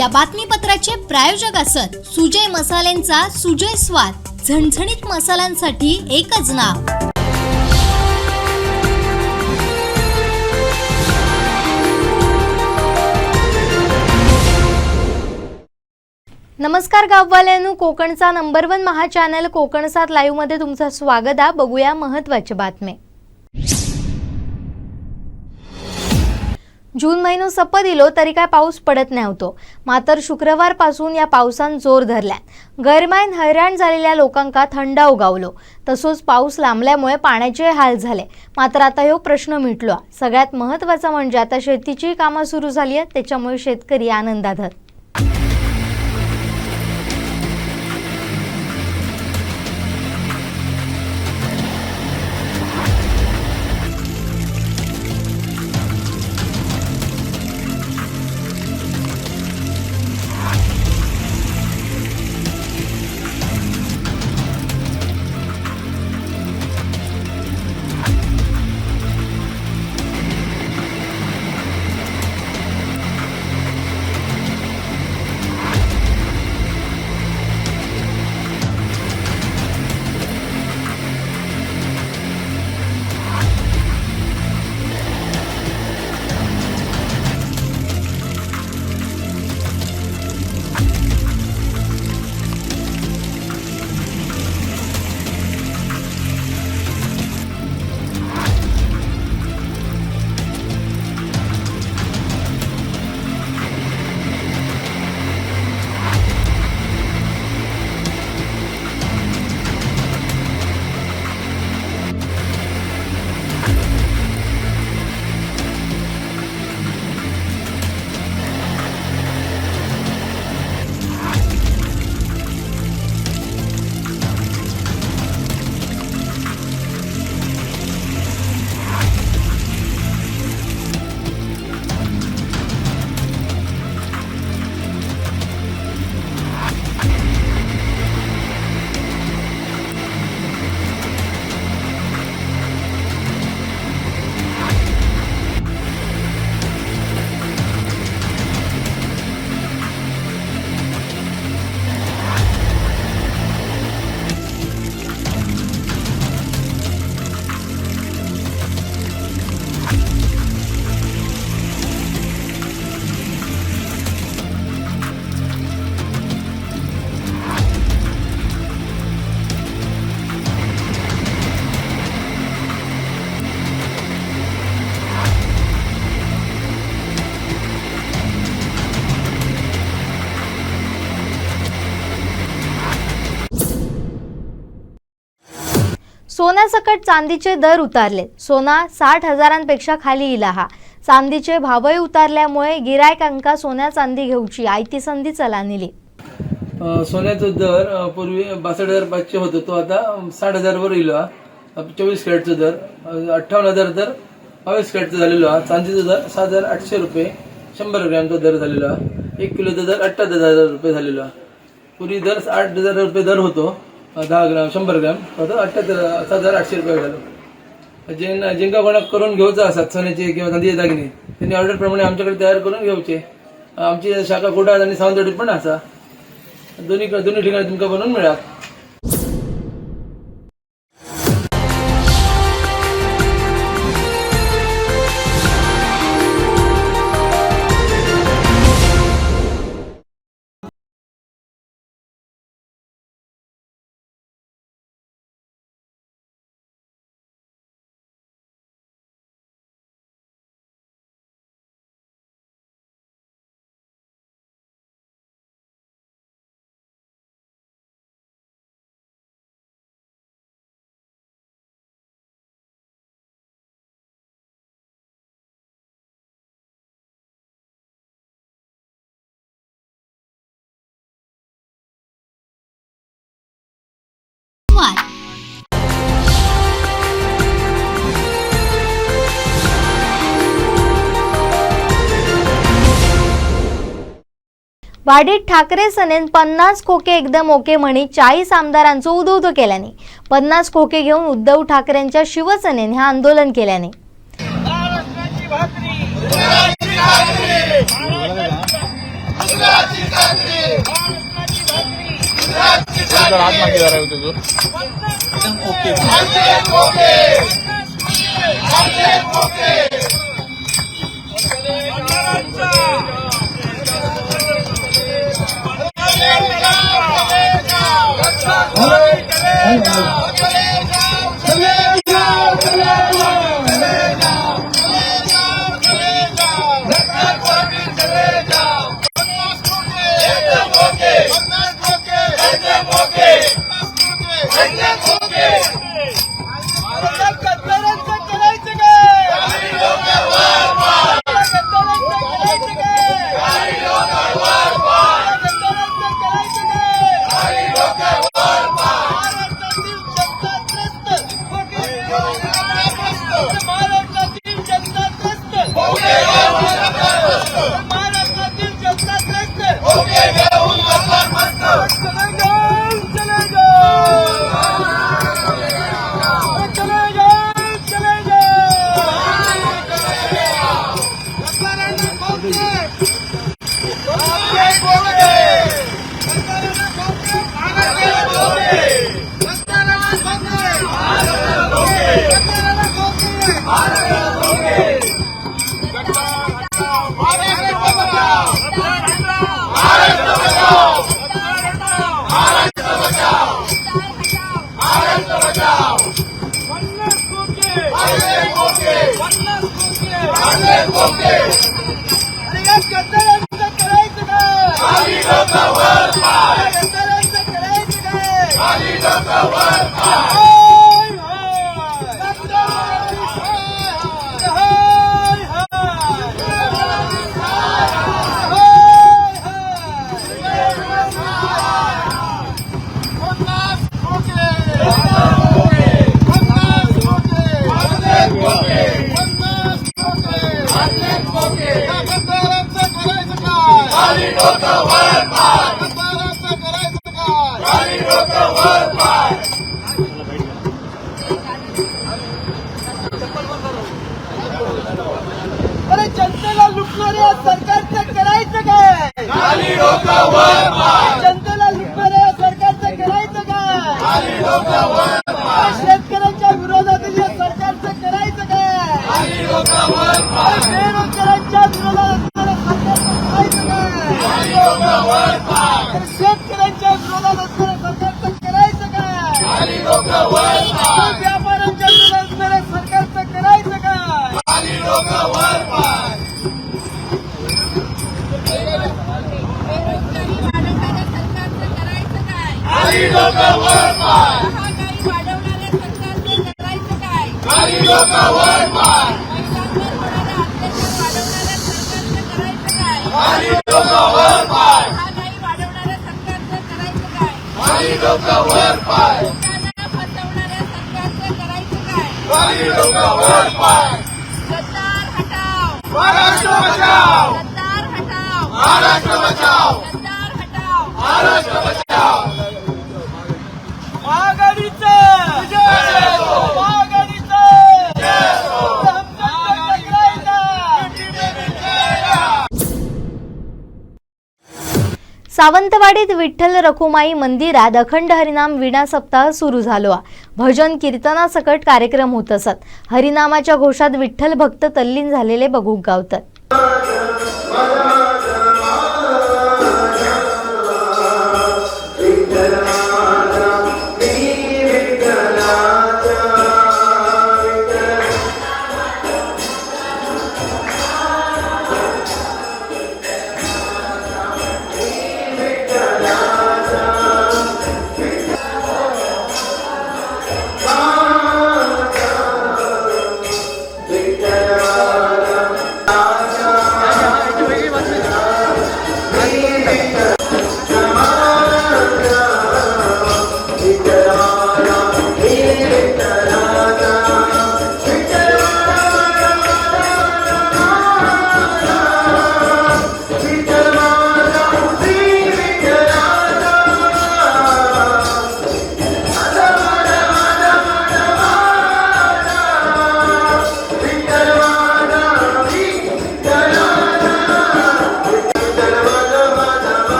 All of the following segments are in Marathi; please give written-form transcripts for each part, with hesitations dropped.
या बातमीपत्राचे प्रायोजक असत सुजय मसाल्यांचा सुजय स्वाद, झणझणीत मसाल्यांसाठी एकच नाव। नमस्कार गाववाल्यांनो, कोकणचा नंबर 1 महा चॅनल कोकण 7 लाईव्ह मध्ये तुमचं स्वागत आहे। बघूया महत्त्वाचे बातमी। जून महिनो सपत इलो तरी काय पाऊस पडत नव्हतो, मात्र शुक्रवार पासून या पावसान जोर धरला। गैरमाईन हैराण झालेल्या लोकांका थंडा उगावलो, तसोच पाऊस लांबल्यामुळे पाण्याचे हाल झाले। मात्र आता ह्यो प्रश्न मिटलो। सगळ्यात महत्त्वाचं म्हणजे आता शेतीची कामं सुरू झाली आहेत, त्याच्यामुळे शेतकरी आनंदात आहेत। सोन्यासकट चांदीचे दर उतारले। सोना 60,000पेक्षा खाली इला हा। चांदीचे भावही उतारल्यामुळे गिरायकांका सोन्या चांदी घेऊची आयती संधी चलानिली। सोन्याचा दर पूर्वी 62,500 होतो, तो आता 60,000 वर इलो। 24 कॅरेटचा दर 58,000 दर 22 कॅरेटचा झालेलो आहे। चांदीचा दर 7,800 रुपये 100 ग्रॅमचा दर झालेला आहे। 1 किलोचा दर 78,000 रुपये झालेला आहे। पूर्वी दर 8,000 रुपये दर होतो, 10 ग्रॅम 100 ग्रॅम होतं 7,800 रुपये झालं। जिंका कोणाक करून घेऊचा असतात सोन्याचे किंवा चांदीचे दागिने, त्यांनी ऑर्डर प्रमाणे आमच्याकडे तयार करून घेऊचे। आमची शाखा कुडाळ आणि सावंतवाडीत पण असा, दोन्ही ठिकाणी तुमका बनवून मिळात। वाडीत ठाकरे सेनेन 50 खोके एकदम ओके म्हणी 40 आमदारांचो उदो केल्याने 50 खोके घेऊन उद्धव ठाकरेंच्या शिवसेनेने हे आंदोलन केल्याने महाराष्ट्राची भाकरी हात मागे जरा होतो तो अरे जनतेला लुटणाऱ्या सरकारचं करायचं काय? जनतेला लुटणाऱ्या सरकारचं करायचं काय? शेतकऱ्यांच्या विरोधातील या सरकारचं करायचं काय? बेरोजगारांच्या विरोधात असणाऱ्या सरकारचं करायचं काय? शेतकऱ्यांच्या विरोधात असणाऱ्या सरकारचं करायचं काय? व्यापाऱ्यांच्या विरोधात असणाऱ्या सरकारचं करायचं काय? महाराष्ट्र बचाओ, महाराष्ट्र बचाओ, महाराष्ट्र बचाओ. महाआघाडीचं सावंतवाडीत विठ्ठल रखुमाई मंदिरात अखंड हरिनाम वीणा सप्ताह सुरू झालो. भजन कीर्तनासकट कार्यक्रम होत असत. हरिनामाच्या घोषात विठ्ठल भक्त तल्लीन झालेले बघूक गावतात.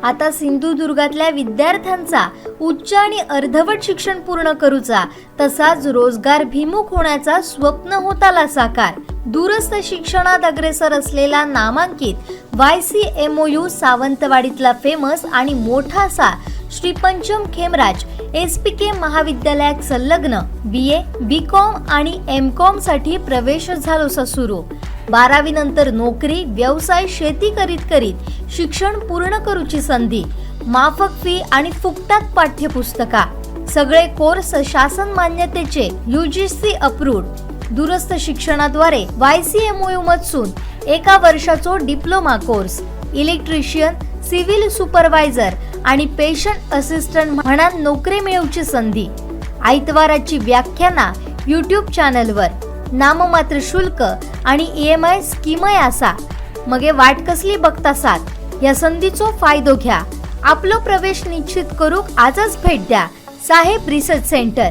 आता सिंधुदुर्गातल्या विद्यार्थ्यांचा उच्च आणि अर्धवट शिक्षण पूर्ण करूचा तसाच रोजगार भिमुख होण्याचा स्वप्न होत आला साकार. दूरस्थ शिक्षणात अग्रेसर असलेला नामांकित YCMOU सावंतवाडीतला फेमस आणि मोठा असा श्री पंचम खेमराज SPK महाविद्यालयात संलग्न BA, BCom आणि MCom साठी प्रवेश झालोसा सुरू. 12वी नंतर नोकरी, व्यवसाय, शेती करीत शिक्षण पूर्ण करूची संधी. माफक फी आणि फुकटात पाठ्यपुस्तका. सगळे कोर्स शासन मान्यतेचे UGC अप्रूव्ड. दूरस्थ शिक्षणाद्वारे YCMOU मधसून 1 वर्षाचो diploma course, electrician, civil supervisor आणि पेशंट असिस्टंट म्हणान नोकरी मिळवची संधी. आयतवाराची व्याख्याना YouTube चॅनलवर. नाममात्र शुल्क आणि EMI स्कीमय असा. मगे वाट कसली बघतासात, या संधीचो फायदो घ्या. आपलो प्रवेश निश्चित करूक आजच भेट द्या Saheb research centre,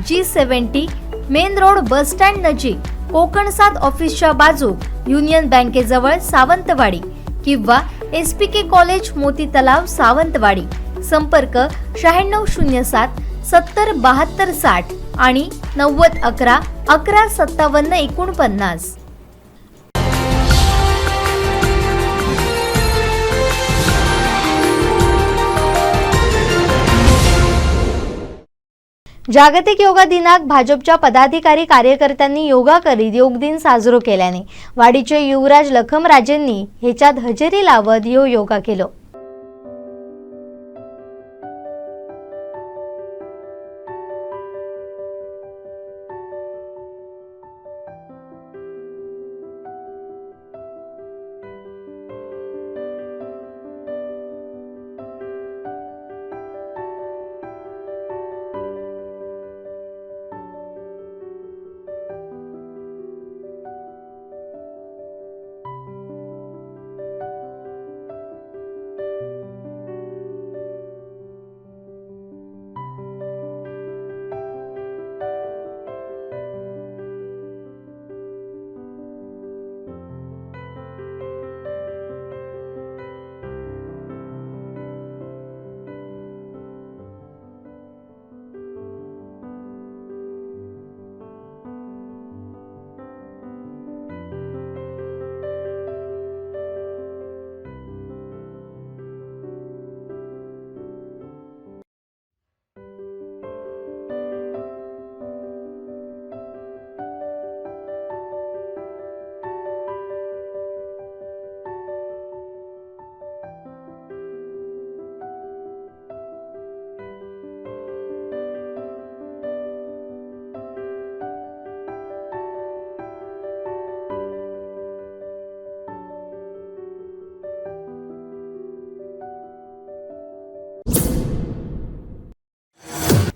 G70 main road bus stand नजीक, कोकण 7 ऑफिसच्या बाजू, युनियन बँकेजवळ, सावंतवाडी. किंवा SPK कॉलेज, मोती तलाव, सावंतवाडी. संपर्क 9607 70 72 60 आणि 90 11 11 57 49. जागतिक योगा दिनाक भाजपच्या पदाधिकारी कार्यकर्त्यांनी योगा करीत योग दिन साजरो केल्याने वाडीचे युवराज लखमराजेंनी ह्याच्यात हजेरी लावत ह्यो योगा केलो.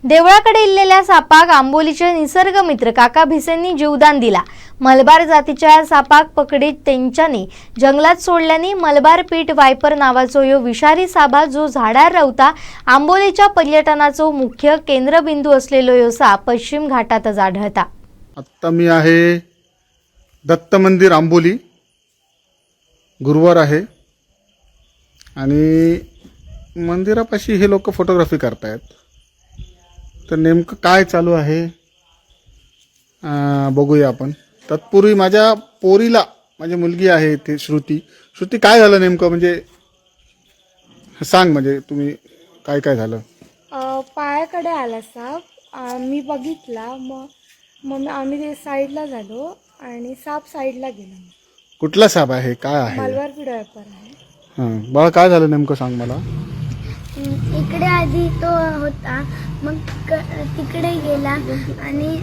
देवळाकडे इल्लेल्या सापाक आंबोलीचे निसर्ग मित्र काका भिसेंनी जीवदान दिला. मलबार जातीच्या सापाक पकडीत त्यांच्यानी जंगलात सोडल्याने मलबार पीट वायपर नावाचो यो विषारी सापा जो झाडार रावता आंबोलीच्या पर्यटनाचो मुख्य केंद्रबिंदू असलेलो यो साप पश्चिम घाटातच आढळता. आत्ता मी आहे दत्त मंदिर आंबोली, गुरुवार आहे आणि मंदिरापाशी हे लोक फोटोग्राफी करतायत. तर नेमकं काय चालू आहे बघूया आपण. तत्पूर्वी माझ्या पोरीला, माझी मुलगी आहे ते श्रुती, काय झालं नेमकं, म्हणजे सांग, म्हणजे तुम्ही काय काय झालं. पायाकडे आला साप, मी बघितला, मग आम्ही ते साईडला झालो आणि साप साईडला गेला. कुठला साप आहे, काय आहे? मलबार पीठ वायपर आहे. हां बाळा, काय झालं नेमकं सांग मला. इकडे आधी तो होता, मग तिकडे गेला आणि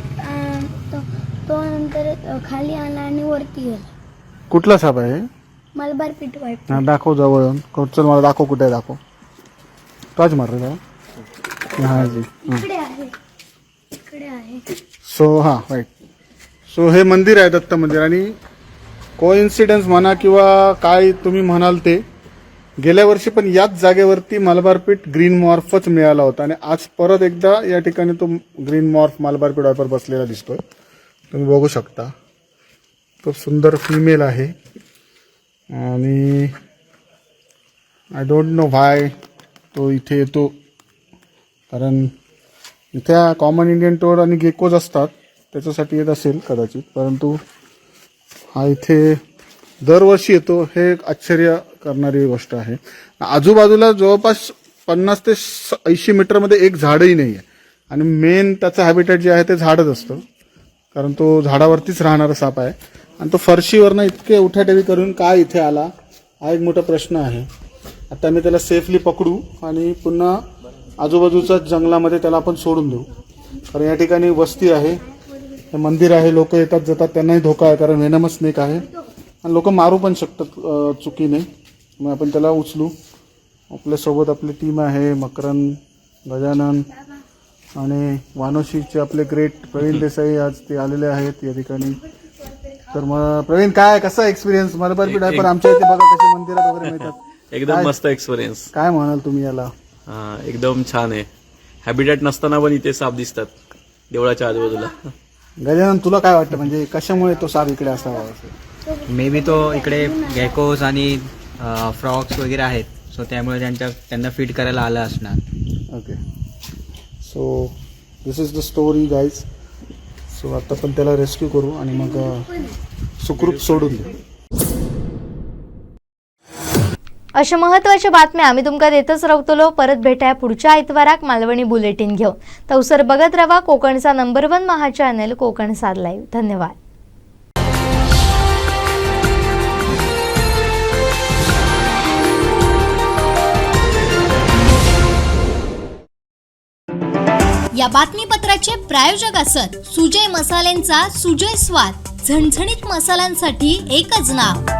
तो नंतर खाली आला आणि वरती गेला. कुठला साप आहे? मलबार पीठ वाईप. हां दाखव जवळ येऊन. चल मला दाखव, कुठे आहे दाखव. तोच मार रे. हां जी, इकडे आहे, इकडे आहे. सो हां राईट. सो हे मंदिर आहे दत्त मंदिर, आणि कोइन्सिडन्स म्हणा किंवा काय तुम्ही म्हणाल ते, गेल्या वर्षी पण याच जागेवरती मलबार पीठ ग्रीन मॉर्फच मिळाला होता आणि आज परत एकदा या ठिकाणी तो ग्रीन मॉर्फ मलबार पीठ वापर बसलेला दिसतोय. तुम्ही बघू शकता, खूप सुंदर फिमेल आहे आणि आय डोंट नो व्हाय तो इथे येतो, कारण इथे कॉमन इंडियन टोड आणि गेकोज असतात त्याच्यासाठी येत असेल कदाचित, परंतु हा इथे दरवर्षी येतो, हे एक आश्चर्य करणारी गोष्ट आहे. आजूबाजूला जवळपास 50 ते 80 मीटरमध्ये एक झाडही नाही आहे आणि मेन त्याचं हॅबिटेट जे आहे ते झाडच असतं, कारण तो झाडावरतीच राहणारा साप आहे. आणि तो फरशीवरनं इतके उठाठेवी करून काय इथे आला हा एक मोठा प्रश्न आहे. आता मी त्याला सेफली पकडू आणि पुन्हा आजूबाजूच्या जंगलामध्ये त्याला आपण सोडून देऊ, कारण या ठिकाणी वस्ती आहे, हे मंदिर आहे, लोक येतात जातात, त्यांनाही धोका आहे कारण वेनमस स्नेक आहे आणि लोक मारू पण शकतात चुकीने. मग आपण त्याला उचलू. आपल्यासोबत आपली टीम आहे, मकरन, गजानन आणि वानोशीचे आपले ग्रेट प्रवीण देसाई आज ते आलेले आहेत या ठिकाणी. तर मग प्रवीण, काय कसा एक्सपिरियन्स? मलबार पीठ आहे पण आमच्या इथे बघा कसे मंदिरात वगैरे मिळतात. एकदम मस्त एक्सपिरियन्स. काय म्हणाल तुम्ही याला? एकदम छान आहे. हॅबिटॅट नसताना पण इथे साप दिसतात देवळाच्या आजूबाजूला. गजानन, तुला काय वाटतं, म्हणजे कशामुळे तो साप इकडे असावा असं? मे बी तो इकडे गॅकोज आणि फ्रॉक्स वगैरे आहेत, सो त्यामुळे त्यांना फीड करायला आलं असणार. Okay, so this is the story guys. So आता पण त्याला रेस्क्यू करू आणि मग सुखरूप सोडून देऊ. अशा महत्त्वाच्या बातम्या आम्ही तुमका देतच रावतलो. परत भेटाय पुढच्या आयतवाराक मालवणी बुलेटिन घेऊन. तवसर बघत राहा कोकणचा नंबर 1 महा चॅनल कोकण सार लाईव्ह. धन्यवाद. या बातमीपत्राचे प्रायोजक असत सुजय मसाल्यांचा सुजय स्वाद. झणझणीत मसाल्यांसाठी एकच नाव